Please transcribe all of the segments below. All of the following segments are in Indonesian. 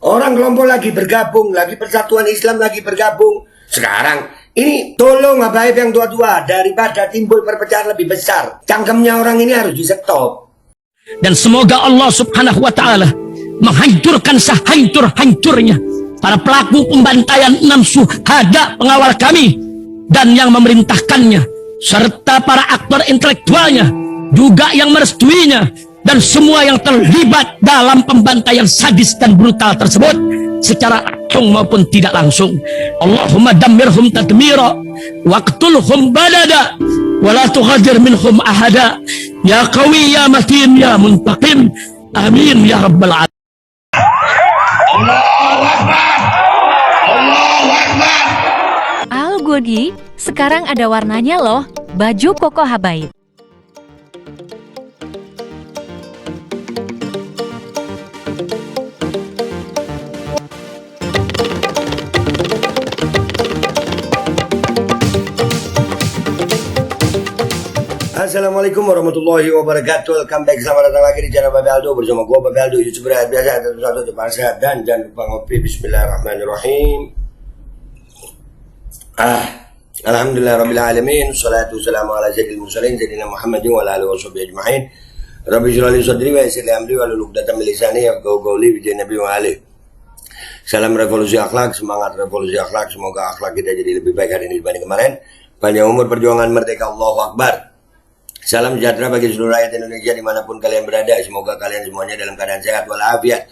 Orang kelompok lagi bergabung, lagi Persatuan Islam lagi bergabung. Sekarang ini tolong Habaib yang tua-tua, daripada timbul perpecahan lebih besar, cangkemnya orang ini harus di stop. Dan semoga Allah subhanahu wa ta'ala menghancurkan sehancur-hancurnya para pelaku pembantaian 6 syuhada pengawal kami dan yang memerintahkannya, serta para aktor intelektualnya juga yang merestuinya, dan semua yang terlibat dalam pembantaian sadis dan brutal tersebut secara langsung maupun tidak langsung. Allahumma dammirhum tadmira waqtulhum balada wala tughadir minhum ahada ya qawi ya matin ya muntaqim amin ya rabbal alamin. Allahu Akbar, Allahu Akbar. Al Godi, sekarang ada warnanya loh, baju koko Habaib. Assalamualaikum warahmatullahi wabarakatuh. Welcome back, selamat datang lagi di channel Babe Aldo bersama gua Babe Aldo, YouTuber biasa, tentu satu depan sehat dan jangan lupa ngopi. Bismillahirrahmanirrahim. Alhamdulillah rabbil alamin, salatu wassalamu ala sayyidil mursalin sayyidina Muhammadin wa ala alihi washabihi ajma'in. Rabbi shrah li sadri wa yassir li amri wahlul 'uqdatam min lisani yafqahu qawli bi nabi wa alihi. Salam revolusi akhlak, semangat revolusi akhlak, semoga akhlak kita jadi lebih baik hari ini dibanding kemarin. Panjang umur, perjuangan merdeka, Allahu Akbar. Salam sejahtera bagi seluruh rakyat Indonesia dimanapun kalian berada. Semoga kalian semuanya dalam keadaan sehat walafiat,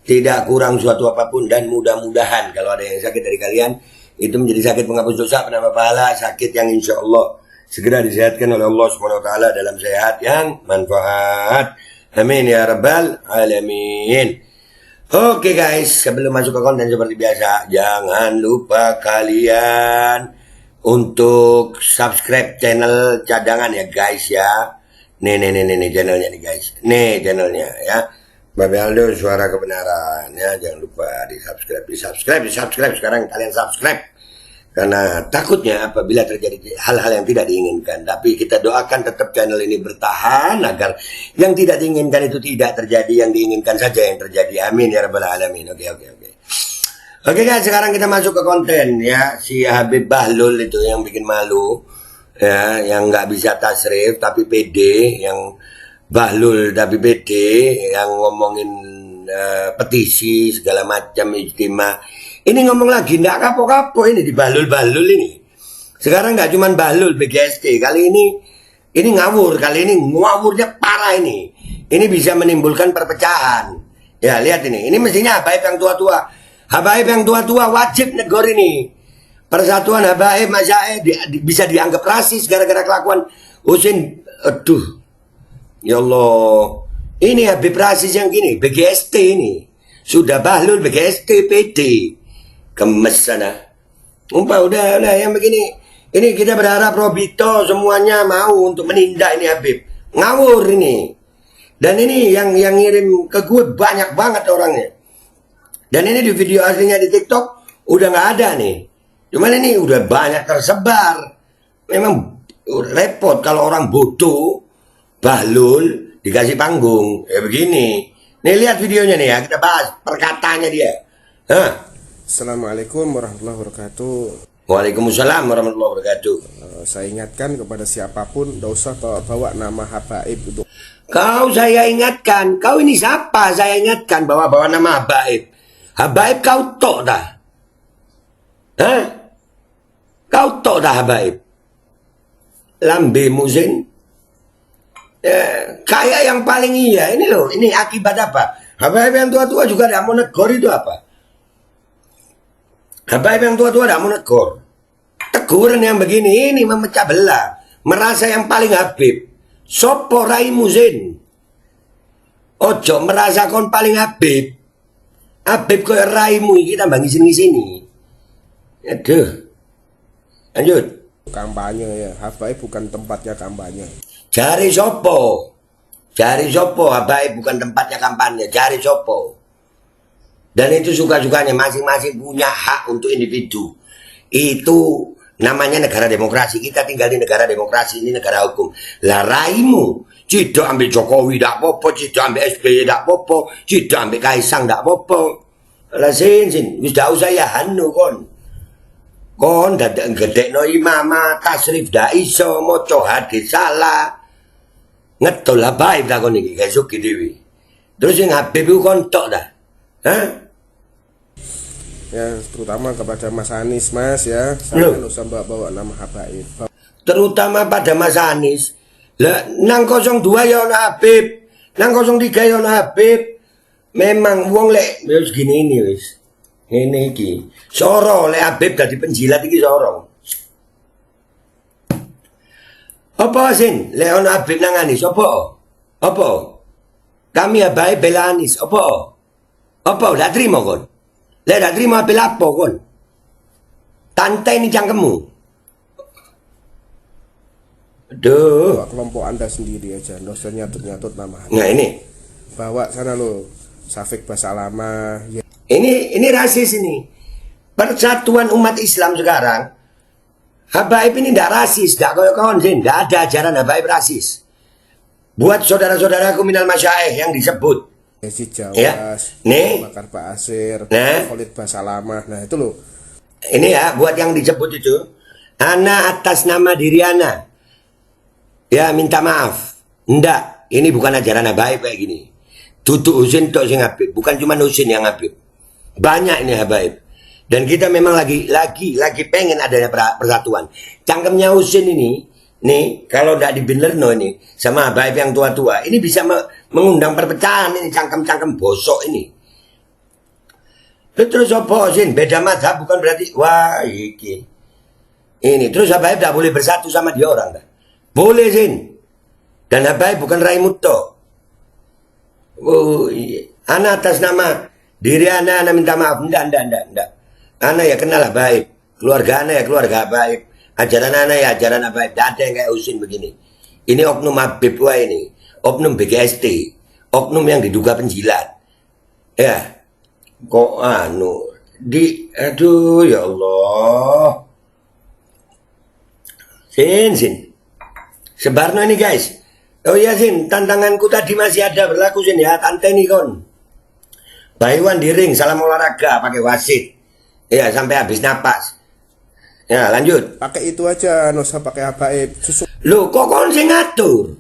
tidak kurang suatu apapun, dan mudah-mudahan kalau ada yang sakit dari kalian itu menjadi sakit penghapus dosa, penambah pahala, sakit yang insya Allah segera disehatkan oleh Allah Subhanahu Wa Taala dalam sehat yang manfaat. Amin ya rabbal alamin. Oke guys, sebelum masuk ke konten seperti biasa, jangan lupa kalian untuk subscribe channel cadangan ya guys ya. Nih channelnya nih guys. Nih channelnya ya. Babe Aldo suara kebenaran ya. Jangan lupa di subscribe sekarang kalian subscribe. Karena takutnya apabila terjadi hal-hal yang tidak diinginkan. Tapi kita doakan tetap channel ini bertahan agar yang tidak diinginkan itu tidak terjadi, yang diinginkan saja yang terjadi. Amin ya rabbal alamin. Oke. Oke guys, sekarang kita masuk ke konten ya. Si Habib Bahlul itu yang bikin malu ya, yang nggak bisa tasrif tapi pede, yang Bahlul tapi pede, yang ngomongin petisi segala macam ijtima. Ini ngomong lagi nggak kapok-kapok ini di Bahlul ini. Sekarang nggak cuman Bahlul BGST, kali ini ngawur, kali ini ngawurnya parah ini. Ini bisa menimbulkan perpecahan. Ya lihat ini mestinya Habaib yang tua-tua. Habaib yang tua-tua wajib negor ini. Persatuan Habaib Masyaih bisa dianggap rasis gara-gara kelakuan Husin. Aduh, ya Allah. Ini Habib rasis yang gini, BGST ini. Sudah Bahlul BGST PD. Kemes sana. Udah yang begini. Ini kita berharap Robito semuanya mau untuk menindak ini Habib. Ngawur ini. Dan ini yang ngirim ke gue banyak banget orangnya. Dan ini di video aslinya di TikTok udah nggak ada nih. Cuman ini udah banyak tersebar. Memang repot kalau orang bodoh Bahlul dikasih panggung. Ya begini. Nih lihat videonya nih ya, kita bahas perkataannya dia. Assalamualaikum warahmatullahi wabarakatuh. Waalaikumsalam warahmatullahi wabarakatuh. Saya ingatkan kepada siapapun, tidak usah bawa nama Habaib untuk. Saya ingatkan, kau ini siapa? Saya ingatkan bawa nama Habaib. Habaib kau tok dah. Kau tok dah Habaib. Lambe musin. Kayak yang paling iya. Ini loh, ini akibat apa? Habaib yang tua-tua juga tidak mau negor itu apa? Habaib yang tua-tua tidak mau negor. Teguran yang begini ini memecah belah. Merasa yang paling Habib. Sopo rai musin. Ojo merasa kon paling Habib. Habib kaya raimu iki tambah ngisini. Aduh. Lanjut. Kampanye ya, Habaib bukan tempatnya kampanye. Jari sopo Habaib bukan tempatnya kampanye. Jari sopo. Dan itu suka-sukanya, masing-masing punya hak untuk individu. Itu namanya negara demokrasi. Kita tinggal di negara demokrasi, ini negara hukum. Lah raimu tidak ambil Jokowi tidak apa-apa, tidak ambil SBY tidak apa-apa, tidak ambil Kaisang tidak apa-apa. Lah sin, wis ndak usah ya hanu kon. Kon dadak gedekno imamah tasrif ndak iso maca hadis salah. Ngetol lah bae takon iki esuk dhewe. Terus sing Habib iku kon tok dah. Hah? Ya, terutama kepada Mas Anies, Mas ya. Saya nggak usah bawa nama Habaib. Terutama pada Mas Anies. Lah nang 02 ya ono Habib, nang 03 ya ono Habib. Memang wong lek wis gini ini wis. Ngene iki. Soro lek Habib dadi penjilat iki soro. Apa sin? Lek ono Habib nang Anies apa? Apa? Kami Habib bela Anies apa? Apa ndak trimo kon? Lek ndak trimo bela apa kon? Tantai ini cangkemmu. Aduh. Bawa kelompok Anda sendiri aja, nggak usah nyatut-nyatut nama Habib. Nah ini. Bawa sana lo, Syafiq Basalamah. Ya. Ini rasis ini. Persatuan umat Islam sekarang. Habaib ini tidak rasis, tidak kawan-kawan, tidak ada ajaran Habaib rasis. Buat saudara-saudaraku minal masyaikh yang disebut. Yazid Jawas, Ya. Nih. Bakar Pak Asir, Nah. Khalid Basalamah. Nah itu loh. Ini ya, buat yang disebut itu. Ana atas nama diri ana. Ya minta maaf. Ndak, ini bukan ajaran Habaib kayak gini. Tutu Husin tok sing Habib, bukan cuma Husin yang Habib. Banyak ini Habaib. Dan kita memang lagi pengen adanya persatuan. Cangkemnya Husin ini, nih kalau ndak dibenerno ini sama Habaib yang tua-tua, ini bisa mengundang perpecahan ini cangkem-cangkem bosok ini. Terus apa Husin? Beda mazhab bukan berarti wah iki. Ini terus Habaib tidak boleh bersatu sama dia orang dah. Boleh Zin. Dan Habaib bukan Raimuto. Oh iya. Ana atas nama diri ana minta maaf. Enggak. Ana ya kenal Habaib. Keluarga ana ya keluarga Habaib. Ajaran ana ya ajaran Habaib. Tidak ada yang kayak Husin begini. Ini oknum Habib wah ini. Oknum BGST. Oknum yang diduga penjilat. Ya. Kok aduh ya Allah. Sin. Sebarno ini guys. Oh iya Sin, tantanganku tadi masih ada berlaku Sin ya, tanteni kon. Bayuan di ring, salam olahraga pakai wasit. Ya, sampai habis napas. Ya, lanjut. Pakai itu aja, nggak usah pakai Habaib. Susu. Loh, kok kon sing ngatur?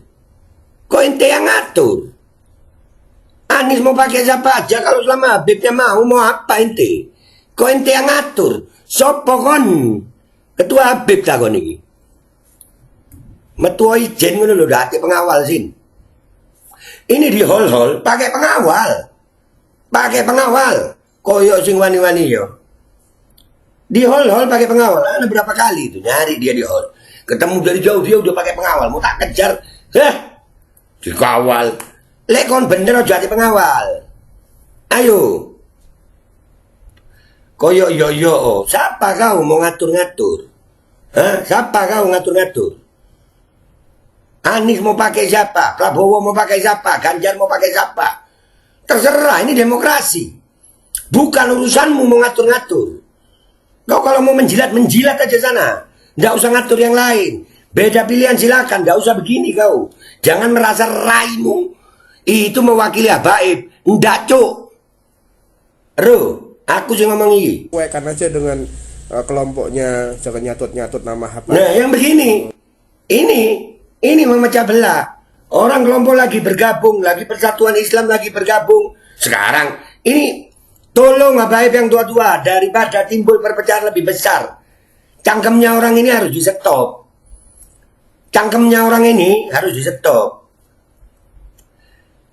Kok ente yang ngatur? Anies mau pakai siapa aja kalau selama Habibnya mau apa ente? Kok ente yang ngatur? Sopo kon? Ketua Habib tak kon iki? Metua ijen ngono lho dadi pengawal Sin. Ini di hall pakai pengawal. Pakai pengawal. Koyo sing wani-wani yo. Di hall pakai pengawal. Ada berapa kali itu nyari dia di hall. Ketemu dari jauh dia udah pakai pengawal. Mau tak kejar. Dikawal. Lek kon bener aja jadi pengawal. Ayo. Koyo yo. Siapa kau mau ngatur-ngatur? Hah? Siapa kau ngatur-ngatur? Anies mau pakai siapa? Prabowo mau pakai siapa? Ganjar mau pakai siapa? Terserah, ini demokrasi. Bukan urusanmu mau ngatur-ngatur. Kau kalau mau menjilat aja sana. Nggak usah ngatur yang lain. Beda pilihan silakan, nggak usah begini kau. Jangan merasa raimu itu mewakili Habaib. Nggak cuk. Aku sih ngomong ini. Sesuaikan aja dengan kelompoknya, jangan nyatut-nyatut nama Habaib. Nah yang begini. Ini memecah belah. Orang kelompok lagi bergabung, lagi persatuan Islam lagi bergabung. Sekarang ini tolong Habaib yang tua-tua daripada timbul perpecahan lebih besar. Cangkemnya orang ini harus di-stop. Cangkemnya orang ini harus di-stop.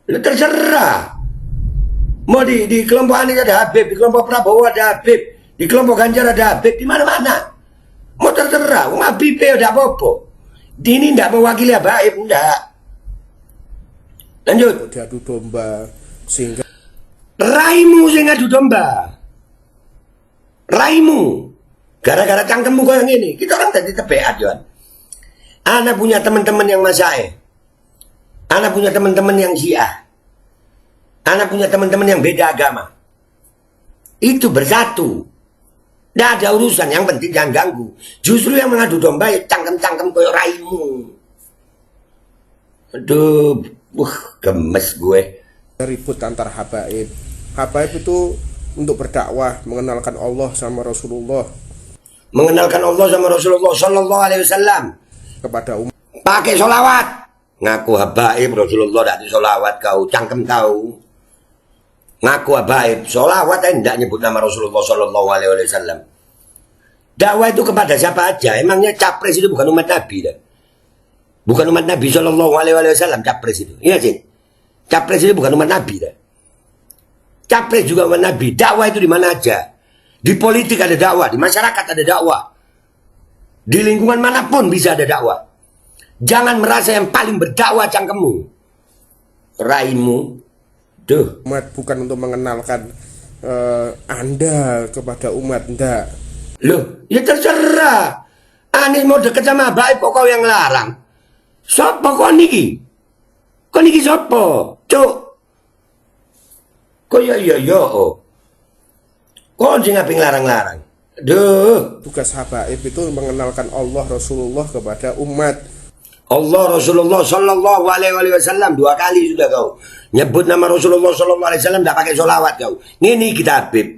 Terserah. Mau di kelompok Anies ada Habib, di kelompok Prabowo ada Habib, di kelompok Ganjar ada Habib, di mana-mana. Mau terserah, Habib ada apa-apa. Ini tidak mewakili Habaib, tidak. Lanjut. Diadu domba sehingga Raimu sing adu domba. Raimu. Gara-gara cangkemmu kau yang ini. Kita orang tadi tebeat, Johan. Ana punya teman-teman yang Masyaikh. Ana punya teman-teman yang Syiah. Ana punya teman-teman yang beda agama. Itu bersatu. Nggak ada urusan, yang penting jangan ganggu. Justru yang mengadu domba ya cangkem-cangkem koyo raimu. Aduh, gemes gue. ribut antar Habaib. Habaib itu untuk berdakwah, mengenalkan Allah sama Rasulullah Mengenalkan Allah sama Rasulullah Sallallahu Alaihi Wasallam kepada umat. pakai solawat. Ngaku habaib Rasulullah tidak di solawat kau, cangkem kau. Ngaku habaib, solawat tidak nyebut nama Rasulullah Sallallahu Alaihi Wasallam. Dakwah itu kepada siapa aja? Emangnya capres itu bukan umat Nabi dah? Bukan umat Nabi Sallallahu Alaihi Wasallam capres itu. Iya sih. Capres itu bukan umat Nabi dah. Capres juga umat Nabi. Dakwah itu di mana aja? Di politik ada dakwah, di masyarakat ada dakwah. Di lingkungan manapun bisa ada dakwah. Jangan merasa yang paling berdakwah cangkemmu. Raimu. Duh. Umat bukan untuk mengenalkan Anda kepada umat, enggak. Loh, ya terserah. Anies mau deket sama baik kok kau yang larang. Sopo kok niki? Kok niki sopo? Cuk. Kok ya oh. Kok sing ngaping larang-larang? Duh. Tugas habaib itu mengenalkan Allah Rasulullah kepada umat. Allah Rasulullah Sallallahu Alaihi Wasallam 2 kali sudah kau nyebut nama Rasulullah Sallallahu Alaihi Wasallam, tidak pakai sholawat kau. Ini kita Habib.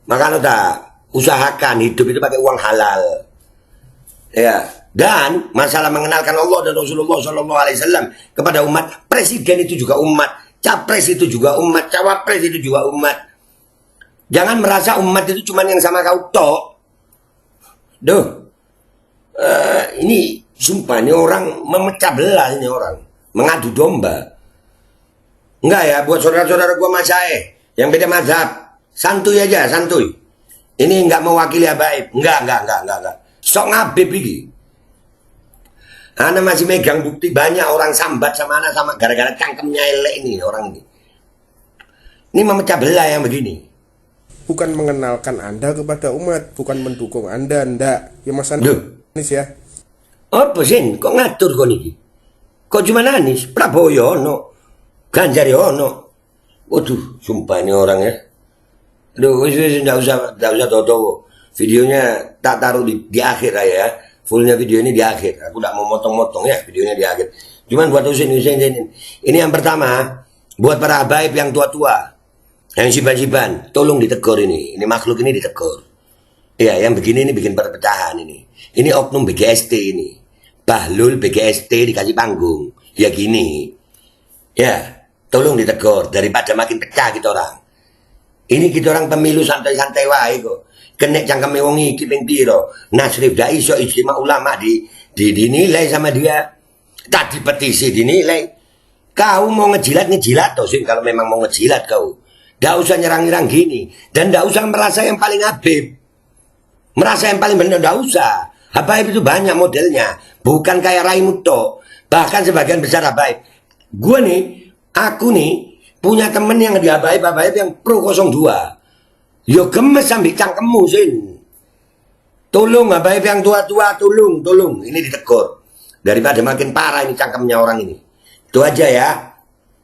Makanya tak usahakan hidup itu pakai uang halal. Ya. Dan masalah mengenalkan Allah dan Rasulullah Sallallahu Alaihi Wasallam kepada umat, presiden itu juga umat, capres itu juga umat, cawapres itu juga umat. Jangan merasa umat itu cuma yang sama kau tok. Duh. Ini sumpah ini orang memecah belah, ini orang mengadu domba. Enggak ya, buat saudara-saudara gua Masyaikh yang beda mazhab, santuy aja, santuy. Ini enggak mewakili habaib. Enggak. Sok ngabib iki. Ana masih megang bukti banyak orang sambat sama ana sama gara-gara cangkemnya elek ini orang ini. Ini memecah belah yang begini. Bukan mengenalkan Anda kepada umat, bukan mendukung Anda, enggak. Ya Mas Anies ya. Apa sih? Kok ngatur kok niki? Kok cuma Anies? Prabowo ya ono, Ganjar ya ono. Waduh, sumpah ini orang ya. Aduh, wis enggak usah tahu. Videonya tak taruh di akhir aja ya. Fullnya video ini di akhir. Aku tidak mau motong-motong ya videonya di akhir. Cuman buat Husin ini yang pertama, buat para habaib yang tua-tua, yang siban-siban, tolong ditegur ini. Ini makhluk ini ditegur. Ya, yang begini ini bikin perpecahan ini. Ini oknum BGST ini. Bahlul BGST dikasih panggung. Ya gini. Ya, tolong ditegur daripada makin pecah kita orang. Ini kita orang pemilu santai-santai wae kok. Kenek cangkeme wong iki ping piro. Nasrif dak iso ijtima ulama dinilai sama dia. Tadi petisi dinilai. Kau mau ngejilat toh sih kalau memang mau ngejilat kau. Nggak usah nyerang-nyerang gini. Dan nggak usah merasa yang paling habib. Merasa yang paling benar, nggak usah. Habaib itu banyak modelnya. Bukan kayak Raimu tok. Bahkan sebagian besar habaib. Aku nih, punya temen yang di habaib yang pro 02. Yo gemes sambil cangkemmu sin. Tolong habaib yang tua-tua, tolong. Ini ditegur. Daripada makin parah ini cangkemnya orang ini. Itu aja ya.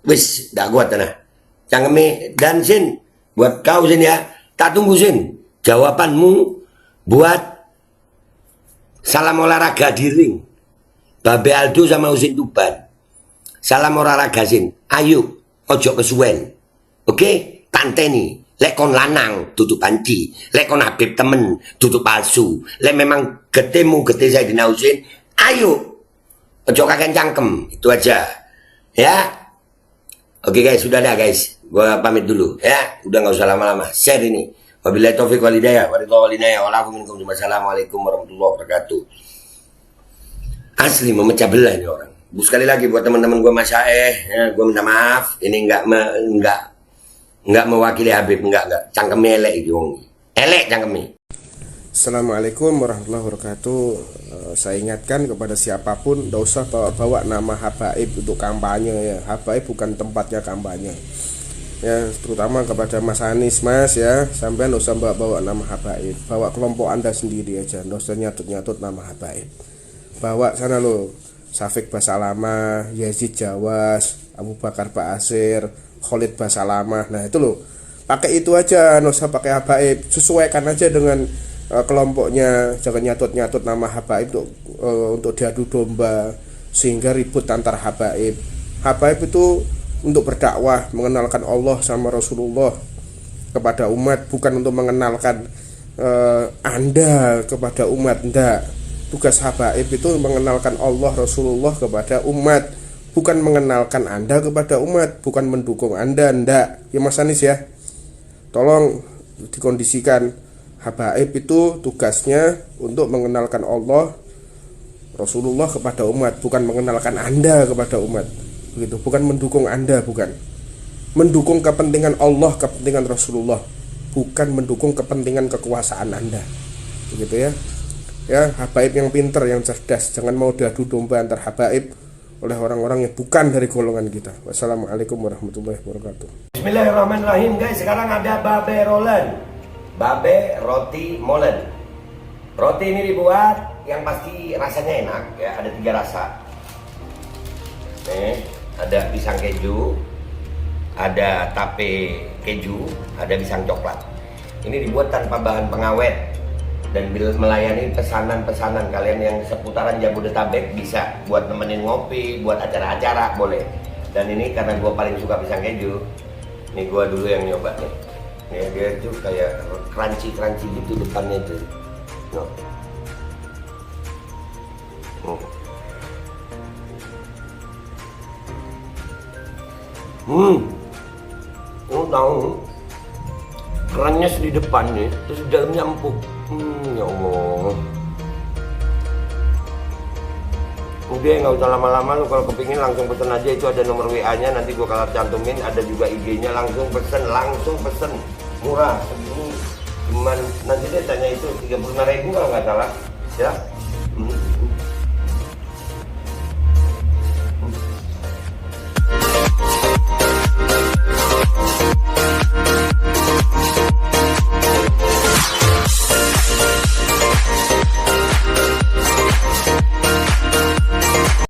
Wis, nggak kuat nah. Cangkeme dan sin buat kau sin ya, tak tunggu sin jawabanmu buat salam olahraga di ring Babe Aldo sama Husin Tuban. Salam olahraga sin, ayo ojo kesuwen, oke? Tanteni lek kon lanang tutup panci, lek kon Habib temen tutup palsu, lek memang getemu gete Sayyidina Husin, ayo ojo kakek cangkem. Itu aja ya. Oke guys, sudah dah guys. Gua pamit dulu ya. Udah nggak usah lama-lama. Share ini. Wabillahi taufiq wal hidayah. Wassalamualaikum warahmatullahi wabarakatuh. Asli memecah belah ini orang. Sekali lagi buat teman-teman gua Masyaikh, ya, gua minta maaf. Ini enggak mewakili Habib, enggak. Cangkem elek iki wong. Elek cangkeme. Assalamualaikum warahmatullahi wabarakatuh. Saya ingatkan kepada siapapun, tidak usah bawa nama habaib untuk kampanye ya. Habaib bukan tempatnya kampanye. Ya, terutama kepada Mas Anies, Mas ya, sampai tidak usah bawa nama habaib. Bawa kelompok Anda sendiri aja, tidak usah nyatut nama habaib. Bawa sana lo, Safik Basalama, Yazid Jawas, Abu Bakar Ba'asir, Khalid Basalama. Nah itu loh, pakai itu aja, tidak usah pakai habaib. Sesuaikan aja dengan kelompoknya, jangan nyatut nama habaib untuk diadu domba sehingga ribut antar habaib. Habaib itu untuk berdakwah, mengenalkan Allah sama Rasulullah kepada umat, bukan untuk mengenalkan Anda kepada umat. Enggak. Tugas habaib itu mengenalkan Allah, Rasulullah kepada umat, bukan mengenalkan Anda kepada umat, bukan mendukung Anda. Enggak. Ya Mas Anis ya, tolong dikondisikan. Habaib itu tugasnya untuk mengenalkan Allah, Rasulullah kepada umat, bukan mengenalkan Anda kepada umat. Begitu, bukan mendukung Anda, bukan. Mendukung kepentingan Allah, kepentingan Rasulullah, bukan mendukung kepentingan kekuasaan Anda. Begitu ya. Ya, habaib yang pintar, yang cerdas, jangan mau diadu domba antar habaib oleh orang-orang yang bukan dari golongan kita. Wassalamualaikum warahmatullahi wabarakatuh. Bismillahirrahmanirrahim guys, sekarang ada babe rolen, babe roti molen. Roti ini dibuat yang pasti rasanya enak ya, ada 3 rasa. Nih, ada pisang keju, ada tape keju, ada pisang coklat. Ini dibuat tanpa bahan pengawet dan melayani pesanan-pesanan kalian yang seputaran Jabodetabek, bisa buat nemenin ngopi, buat acara-acara boleh. Dan ini karena gue paling suka pisang keju, nih gue dulu yang nyoba nih. Nih dia itu kayak crunchy gitu depannya tuh. No. Lu tahu kerannya di depan nih, terus di dalamnya empuk. Ya Allah. Udah nggak usah lama-lama, lu kalau kepingin langsung pesen aja, itu ada nomor WA-nya, nanti gua kalau cantumin, ada juga IG-nya, langsung pesen, murah segini, cuman nanti dia tanya itu 35.000 kalau nggak salah, ya.